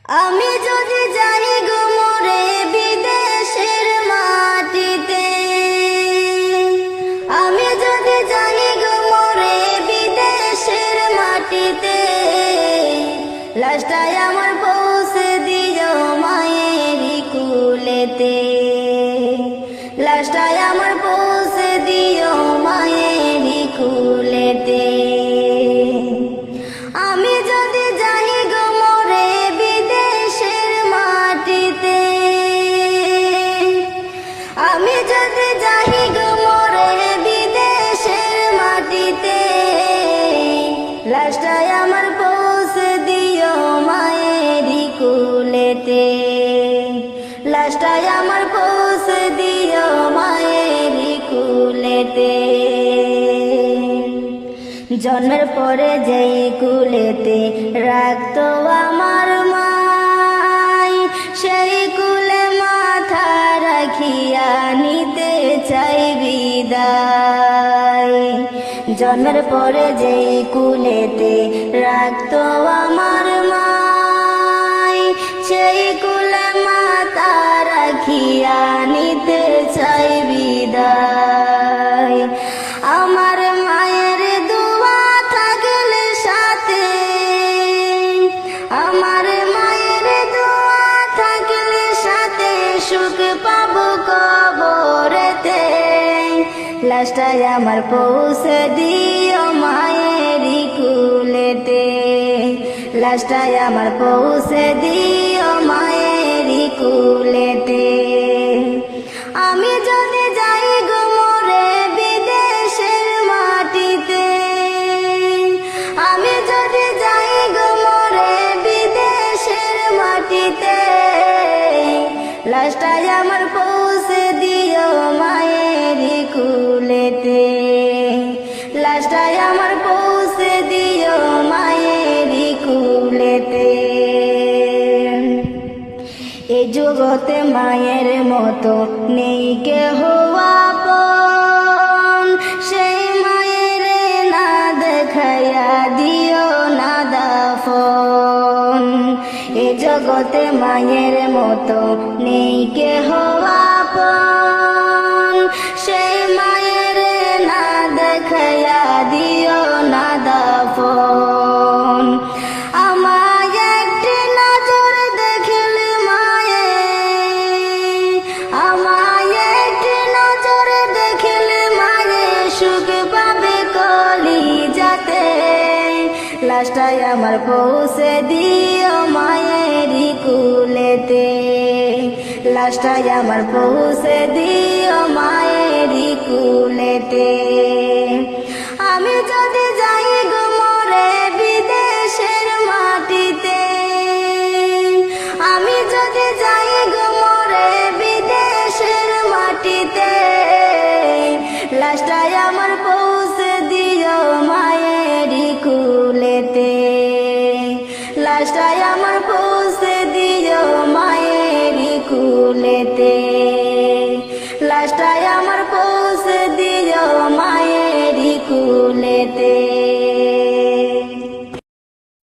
আমি যদি যাই গো মরে বিদেশের মাটিতে, আমি যদি যাই গো মরে বিদেশের মাটিতে, লাশটাই আমার পৌঁছে দিও মায়েরই কুলেতে, লাশটাই আমার পৌঁছে দিও মায়েরই কুলেতে। আমি যদি যাই গো মরে বিদেশের মাটিতে, আমি যদি যাই গো মরে বিদেশের মাটিতে, লাশটাই আমার পৌঁছে দিও মায়েরই কুলেতে, লাশটাই আমার পৌঁছে দিও মায়েরই কুলেতে। জন্মের পরে যেই কুলেতে রাখতো আমার মাই, সেই কুলে মাথা রাখিয়া নিতে চাই বিদায়। জন্মের পরে যেই কুলেতে রাখতো আমার মাই, সেই কুলে মাথা রাখিয়া নিতে চাই বিদায়। আমার মায়ের দোয়া থাকলে সাথে, আমার মায়ের দোয়া থাকলে সাথে, সুখ পাবো কবরেতে। লাশটাই আমার পৌঁছে দিও মায়েরই কুলেতে, লাশটাই আমার পৌঁছে দিও মায়েরই কুলেতে। আমি যদি যাই গো মরে বিদেশের মাটিতে, আমি যদি যাই গো মরে বিদেশের মাটিতে, লাশটাই আমার পৌঁছে দিও মায়েরই কুলেতে, লাশটাই আমার পৌঁছে দিও মায়েরই কুলেতে। এই জগতে মায়ের মতো নেই কেহ আপন, সেই মায়ের না দেখাইয়া দিও না দাফন। এই জগতে মায়ের মতো নেই কেহ আপন, সেই মায়ের না দেখাইয়া দিও না দাফন। আমায় একটি নজর দেখলে মায়ে, আমায় একটি নজর দেখলে মায়ে, সুখ পাবে কলিজাতে। লাশটাই আমার পৌঁছে দিও মায়েরই কুলেতে, লাশটাই আমার পৌঁছে দিও মায়েরই কুলেতে। আমি যদি যাই গো মরে বিদেশের মাটিতে, আমি যদি যাই গো মরে বিদেশের মাটিতে, লাশটাই